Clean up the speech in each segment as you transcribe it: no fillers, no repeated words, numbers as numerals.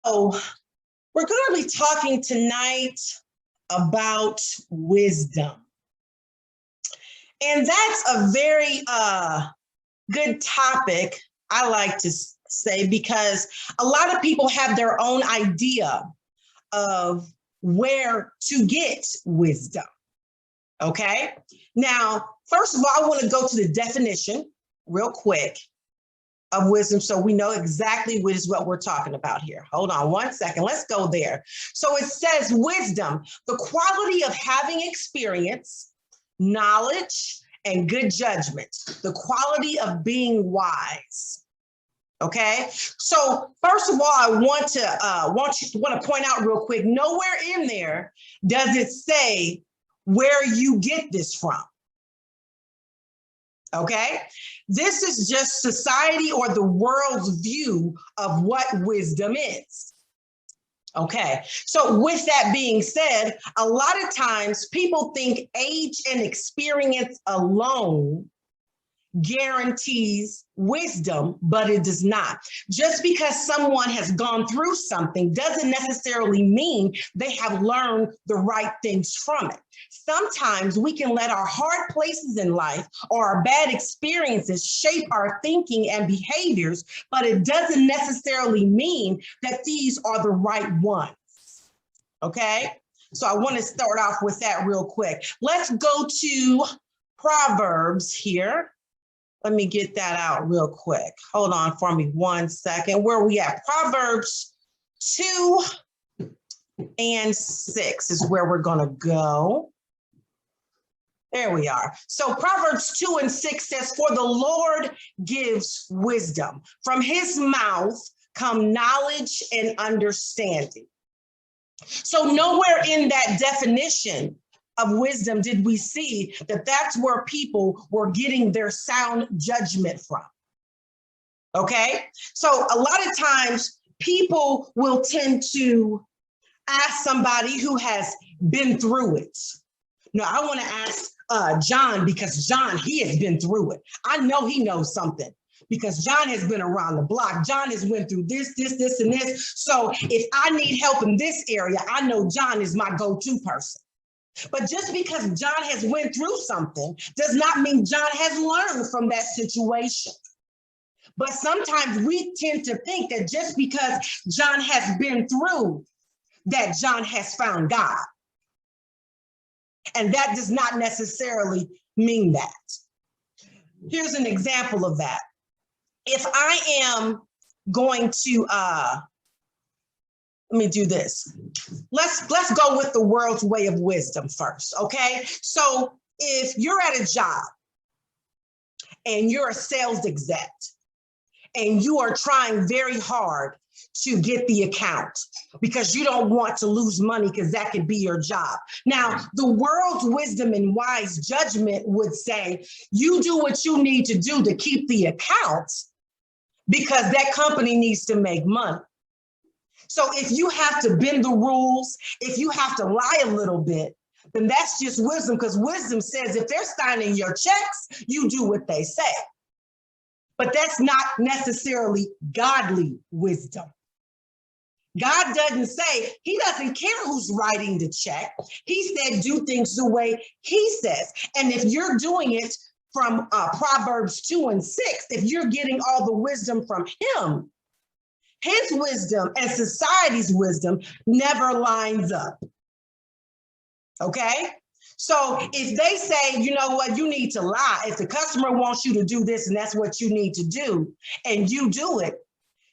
So, we're going to be talking tonight about wisdom. And that's a very good topic, I like to say, because a lot of people have their own idea of where to get wisdom. Okay. Now, first of all, I want to go to the definition real quick of wisdom so we know exactly what is what we're talking about here. Hold on one second. Let's go there. So it says wisdom, the quality of having experience, knowledge, and good judgment, the quality of being wise. Okay, so first of all, I want to point out real quick, nowhere in there does it say where you get this from. Okay, this is just society or the world's view of what wisdom is. Okay, so with that being said, a lot of times people think age and experience alone guarantees wisdom, but it does not. Just because someone has gone through something doesn't necessarily mean they have learned the right things from it. Sometimes we can let our hard places in life or our bad experiences shape our thinking and behaviors, but it doesn't necessarily mean that these are the right ones. Okay, so I want to start off with that real quick. Let's go to Proverbs here. Let me get that out real quick. Hold on for me 1 second. Where are we at? Proverbs 2 and 6 is where we're going to go. There we are. So Proverbs 2 and 6 says, for the Lord gives wisdom. From his mouth come knowledge and understanding. So nowhere in that definition of wisdom did we see that that's where people were getting their sound judgment from. Okay, so a lot of times people will tend to ask somebody who has been through it. No, I want to ask John, because John, he has been through it. I know he knows something because John has been around the block. John has went through this, and this. So if I need help in this area, I know John is my go-to person. But just because John has went through something does not mean John has learned from that situation. But sometimes we tend to think that just because John has been through, that John has found God. And that does not necessarily mean that. Here's an example of that. If I am going to, let me do this. Let's go with the world's way of wisdom first, okay? So if you're at a job and you're a sales exec and you are trying very hard to get the account because you don't want to lose money because that could be your job. Now, the world's wisdom and wise judgment would say, you do what you need to do to keep the account because that company needs to make money. So if you have to bend the rules, if you have to lie a little bit, then that's just wisdom, because wisdom says if they're signing your checks, you do what they say. But that's not necessarily godly wisdom. God doesn't say, he doesn't care who's writing the check. He said, do things the way he says. And if you're doing it from Proverbs 2 and 6, if you're getting all the wisdom from him, his wisdom and society's wisdom never lines up. Okay? So if they say, you know what, you need to lie, if the customer wants you to do this and that's what you need to do, and you do it,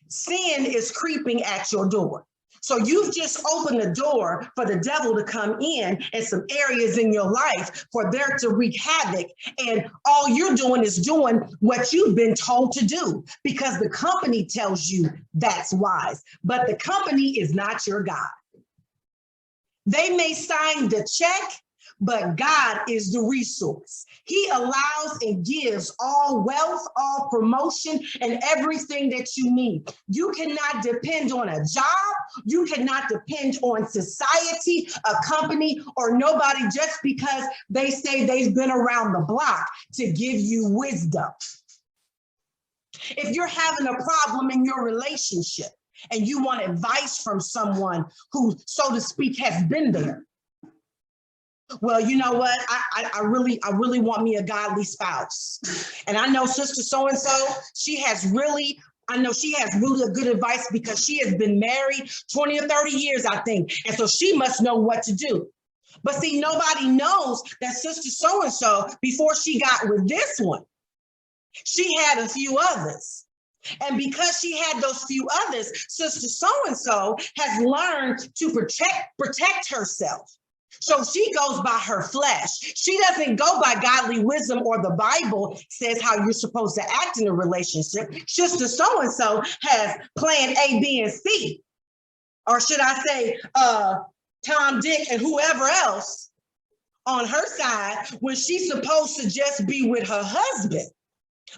sin is creeping at your door. So you've just opened the door for the devil to come in some areas in your life for there to wreak havoc. And all you're doing is doing what you've been told to do because the company tells you that's wise. But the company is not your God. They may sign the check, but God is the resource. He allows and gives all wealth, all promotion, and everything that you need. You cannot depend on a job. You cannot depend on society, a company, or nobody just because they say they've been around the block to give you wisdom. If you're having a problem in your relationship, and you want advice from someone who, so to speak, has been there. Well, you know what? I really want me a godly spouse. And I know sister so-and-so, I know she has really good advice because she has been married 20 or 30 years, I think. And so she must know what to do. But see, nobody knows that sister so-and-so, before she got with this one, she had a few others. And because she had those few others, sister so-and-so has learned to protect herself. So she goes by her flesh. She doesn't go by godly wisdom, or the Bible says how you're supposed to act in a relationship. Sister so-and-so has plan A, B, and C. Or should I say Tom, Dick, and whoever else on her side, when she's supposed to just be with her husband.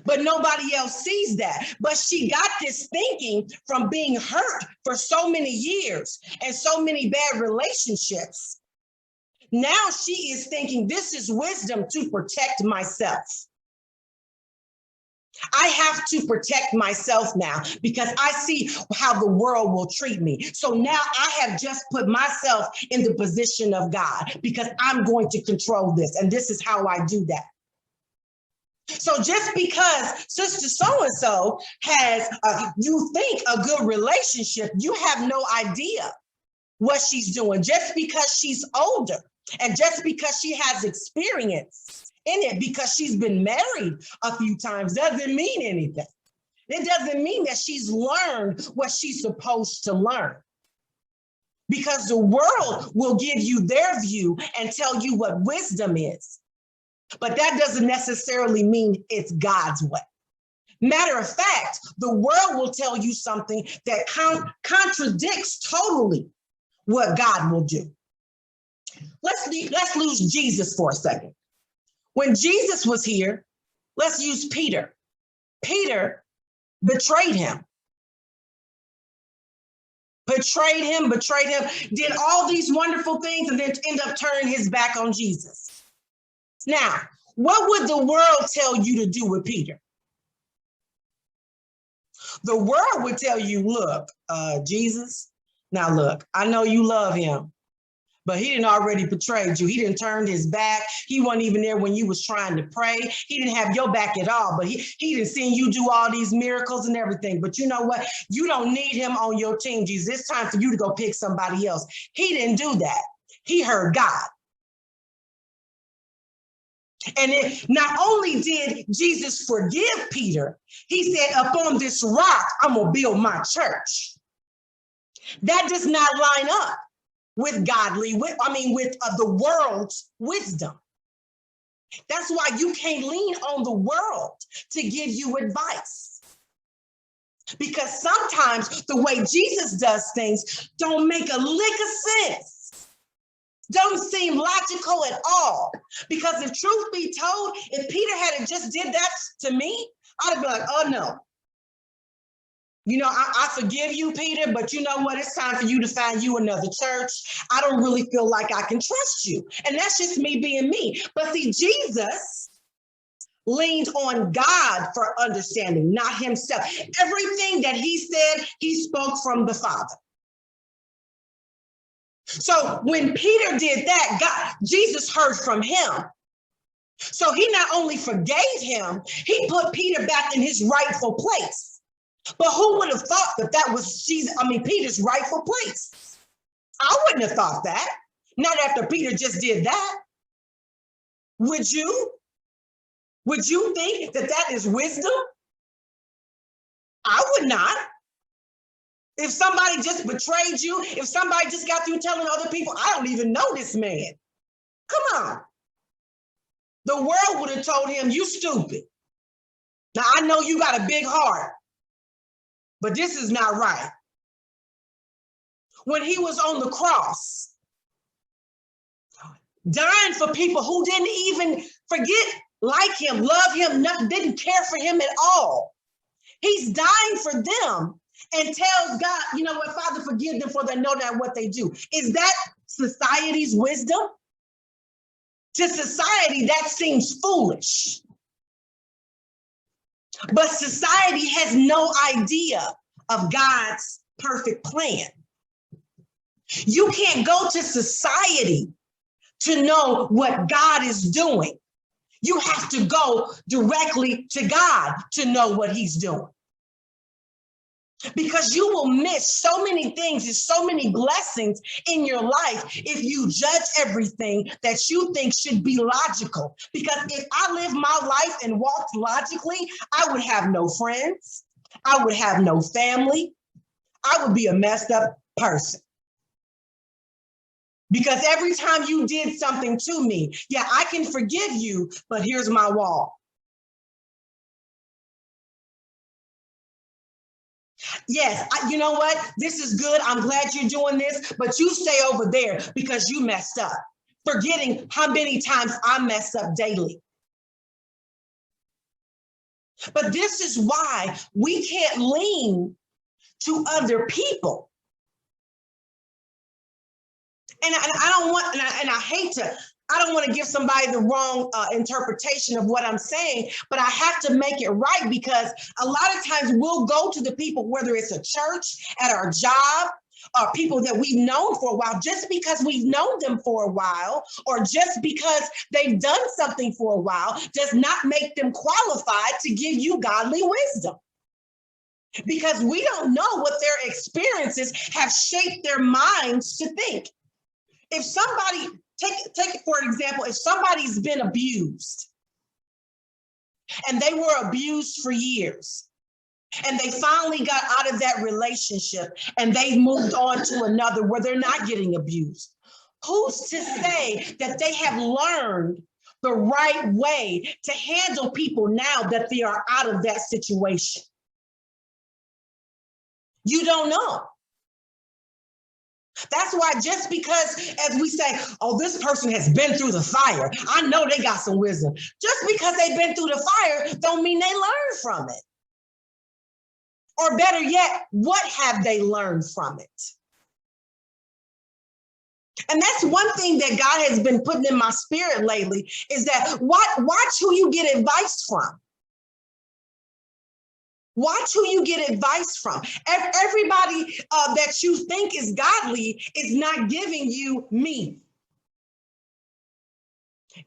But nobody else sees that. But she got this thinking from being hurt for so many years and so many bad relationships. Now she is thinking, this is wisdom to protect myself. I have to protect myself now because I see how the world will treat me. So now I have just put myself in the position of God because I'm going to control this. And this is how I do that. So just because sister so-and-so has, you think, a good relationship, you have no idea what she's doing. Just because she's older and just because she has experience in it, because she's been married a few times, doesn't mean anything. It doesn't mean that she's learned what she's supposed to learn. Because the world will give you their view and tell you what wisdom is. But that doesn't necessarily mean it's God's way. Matter of fact, the world will tell you something that contradicts totally what God will do. Let's lose Jesus for a second. When Jesus was here, let's use Peter. Peter betrayed him. Betrayed him, did all these wonderful things, and then end up turning his back on Jesus. Now, what would the world tell you to do with Peter? The world would tell you, look, Jesus, now look, I know you love him, but he didn't already betrayed you. He didn't turn his back. He wasn't even there when you was trying to pray. He didn't have your back at all, but he didn't see you do all these miracles and everything. But you know what? You don't need him on your team, Jesus. It's time for you to go pick somebody else. He didn't do that. He heard God. And not only did Jesus forgive Peter, he said, upon this rock, I'm going to build my church. That does not line up with the world's wisdom. That's why you can't lean on the world to give you advice. Because sometimes the way Jesus does things don't make a lick of sense. Don't seem logical at all. Because if truth be told, if Peter had just did that to me, I'd be like, oh no. You know, I forgive you, Peter, but you know what? It's time for you to find you another church. I don't really feel like I can trust you. And that's just me being me. But see, Jesus leaned on God for understanding, not himself. Everything that he said, he spoke from the Father. So when Peter did that, Jesus heard from him. So he not only forgave him, he put Peter back in his rightful place. But who would have thought that was Peter's rightful place? I wouldn't have thought that. Not after Peter just did that. Would you? Would you think that is wisdom? I would not. If somebody just betrayed you, if somebody just got through telling other people, I don't even know this man. Come on. The world would have told him, you stupid. Now, I know you got a big heart, but this is not right. When he was on the cross, dying for people who didn't even like him, love him, didn't care for him at all. He's dying for them and tells God, you know what, Father, forgive them for they know not what they do. Is that society's wisdom? To society, that seems foolish. But society has no idea of God's perfect plan. You can't go to society to know what God is doing. You have to go directly to God to know what he's doing. Because you will miss so many things and so many blessings in your life if you judge everything that you think should be logical. Because if I lived my life and walked logically, I would have no friends. I would have no family. I would be a messed up person. Because every time you did something to me, yeah, I can forgive you, but here's my wall. Yes, you know what? This is good. I'm glad you're doing this, but you stay over there because you messed up, forgetting how many times I mess up daily. But this is why we can't lean to other people. And I don't want, and I hate to, I don't want to give somebody the wrong interpretation of what I'm saying, but I have to make it right because a lot of times we'll go to the people, whether it's a church, at our job, or people that we've known for a while, just because we've known them for a while, or just because they've done something for a while, does not make them qualified to give you godly wisdom. Because we don't know what their experiences have shaped their minds to think. If somebody, take it for example, if somebody's been abused and they were abused for years and they finally got out of that relationship and they've moved on to another where they're not getting abused, who's to say that they have learned the right way to handle people now that they are out of that situation? You don't know. That's why just because, as we say, oh, this person has been through the fire, I know they got some wisdom. Just because they've been through the fire don't mean they learned from it. Or better yet, what have they learned from it? And that's one thing that God has been putting in my spirit lately is that watch who you get advice from. Watch who you get advice from. Everybody that you think is godly is not giving you me.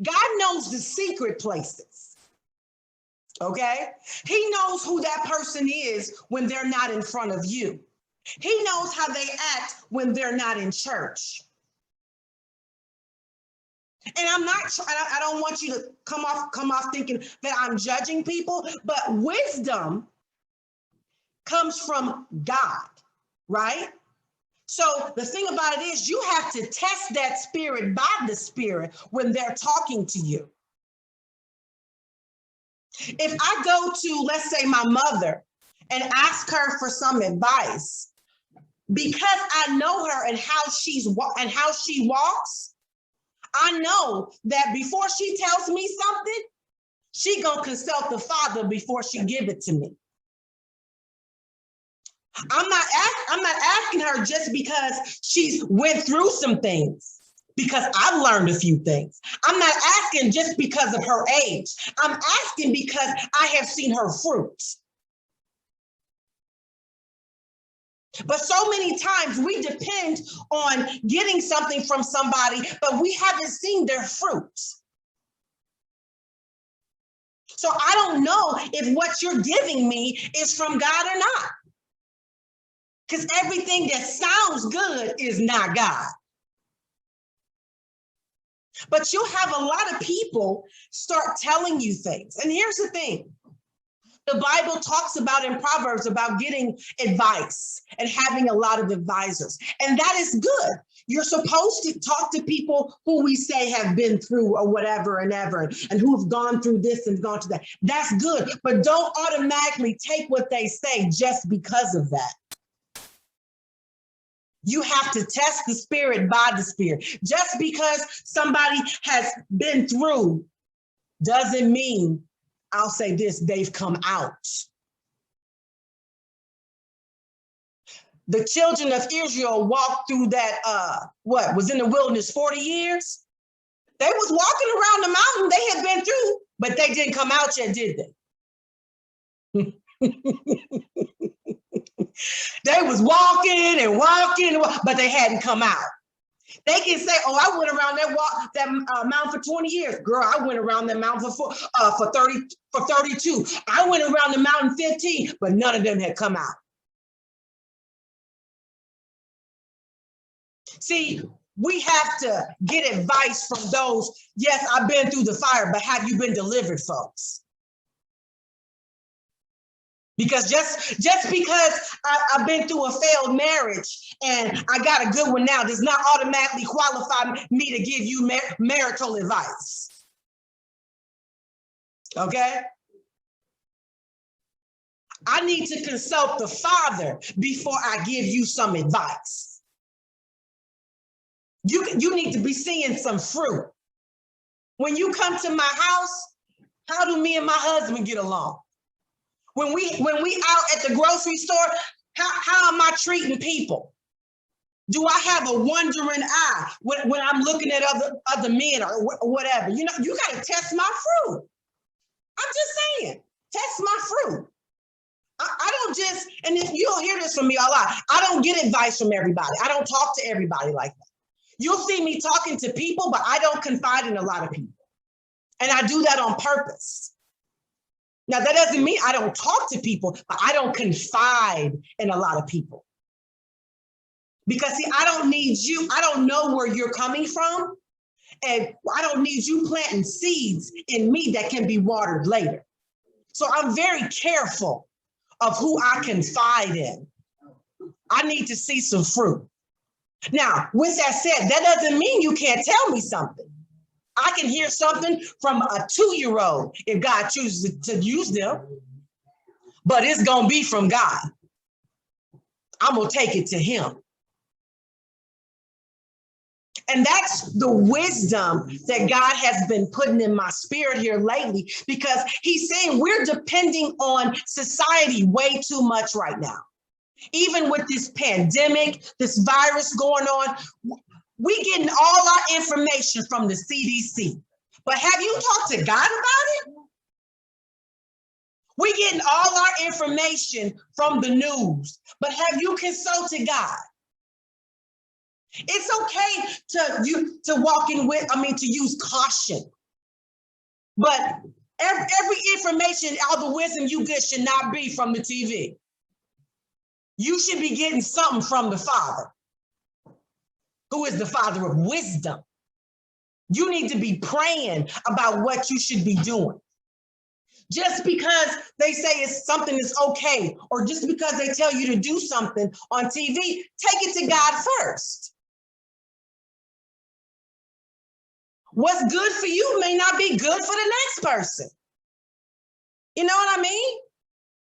God knows the secret places, okay? He knows who that person is when they're not in front of you. He knows how they act when they're not in church. And I don't want you to come off thinking that I'm judging people, but wisdom comes from God, right? So the thing about it is you have to test that spirit by the spirit when they're talking to you. If I go to, let's say, my mother and ask her for some advice, because I know her and how she walks, I know that before she tells me something, she gonna consult the Father before she give it to me. I'm not asking her just because she's went through some things, because I've learned a few things. I'm not asking just because of her age. I'm asking because I have seen her fruits. But so many times we depend on getting something from somebody, but we haven't seen their fruits. So I don't know if what you're giving me is from God or not. Because everything that sounds good is not God. But you'll have a lot of people start telling you things. And here's the thing. The Bible talks about in Proverbs about getting advice and having a lot of advisors. And that is good. You're supposed to talk to people who we say have been through or whatever and ever, and who have gone through this and gone to that. That's good. But don't automatically take what they say just because of that. You have to test the spirit by the spirit. Just because somebody has been through doesn't mean, I'll say this, they've come out. The children of Israel walked through that, was in the wilderness 40 years? They was walking around the mountain they had been through, but they didn't come out yet, did they? They was walking and walking, but they hadn't come out. They can say, "Oh, I went around that mountain for 20 years, girl. I went around that mountain for 32. I went around the mountain 15, but none of them had come out." See, we have to get advice from those. Yes, I've been through the fire, but have you been delivered, folks? Because just because I've been through a failed marriage and I got a good one now does not automatically qualify me to give you marital advice. Okay? I need to consult the Father before I give you some advice. You need to be seeing some fruit. When you come to my house, how do me and my husband get along? When we out at the grocery store, how am I treating people? Do I have a wandering eye when I'm looking at other men or whatever? You know, you got to test my fruit. I'm just saying, test my fruit. I don't just, and if you'll hear this from me a lot, I don't get advice from everybody. I don't talk to everybody like that. You'll see me talking to people, but I don't confide in a lot of people. And I do that on purpose. Now, that doesn't mean I don't talk to people, but I don't confide in a lot of people. Because see, I don't need you. I don't know where you're coming from. And I don't need you planting seeds in me that can be watered later. So I'm very careful of who I confide in. I need to see some fruit. Now, with that said, that doesn't mean you can't tell me something. I can hear something from a 2-year-old if God chooses to use them, but it's going to be from God. I'm going to take it to him. And that's the wisdom that God has been putting in my spirit here lately, because he's saying we're depending on society way too much right now. Even with this pandemic, this virus going on, we getting all our information from the CDC. But have you talked to God about it? We getting all our information from the news, but have you consulted God? It's okay to use caution, but every information, all the wisdom you get should not be from the TV. You should be getting something from the Father, who is the Father of wisdom. You need to be praying about what you should be doing. Just because they say something is okay, or just because they tell you to do something on TV, take it to God first. What's good for you may not be good for the next person. You know what I mean?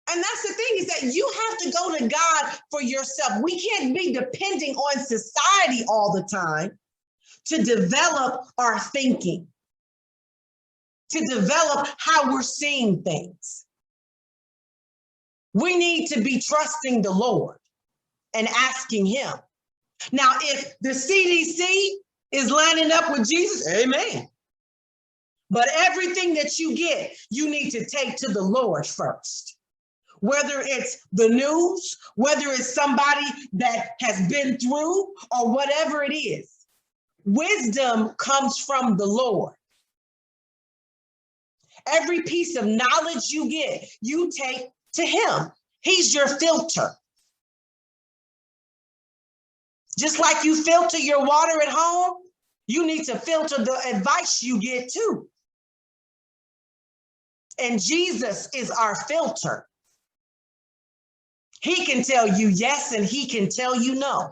And that's the thing, is that you have to go to God for yourself. We can't be depending on society all the time to develop our thinking, to develop how we're seeing things. We need to be trusting the Lord and asking him. Now, if the CDC is lining up with Jesus, amen. But everything that you get, you need to take to the Lord first. Whether it's the news, whether it's somebody that has been through, or whatever it is, wisdom comes from the Lord. Every piece of knowledge you get, you take to him. He's your filter. Just like you filter your water at home, you need to filter the advice you get too. And Jesus is our filter. He can tell you yes, and he can tell you no.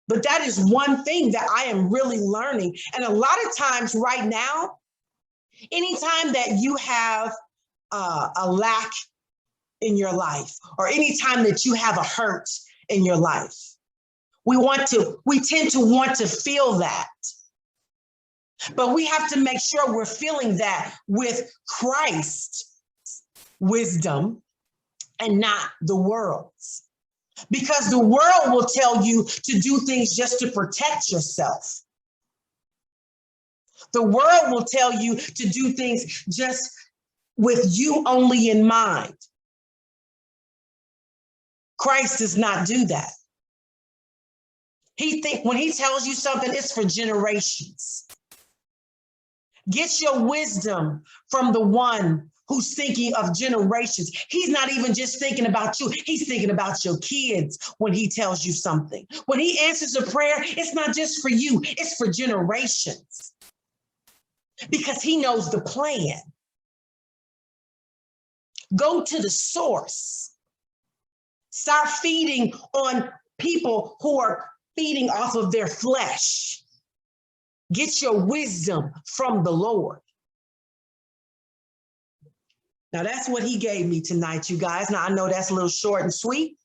But that is one thing that I am really learning. And a lot of times right now, anytime that you have a lack in your life, or anytime that you have a hurt in your life, we tend to want to feel that. But we have to make sure we're feeling that with Christ's wisdom and not the world's. Because the world will tell you to do things just to protect yourself. The world will tell you to do things just with you only in mind. Christ does not do that. When he tells you something, it's for generations. Get your wisdom from the one who's thinking of generations. He's not even just thinking about you. He's thinking about your kids when he tells you something. When he answers a prayer, it's not just for you, it's for generations. Because he knows the plan. Go to the source. Start feeding on people who are feeding off of their flesh. Get your wisdom from the Lord. Now that's what he gave me tonight, you guys. Now I know that's a little short and sweet.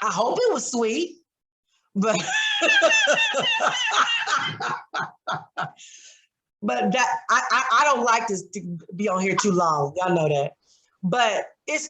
I hope it was sweet, but but that I don't like this to be on here too long. Y'all know that. But it's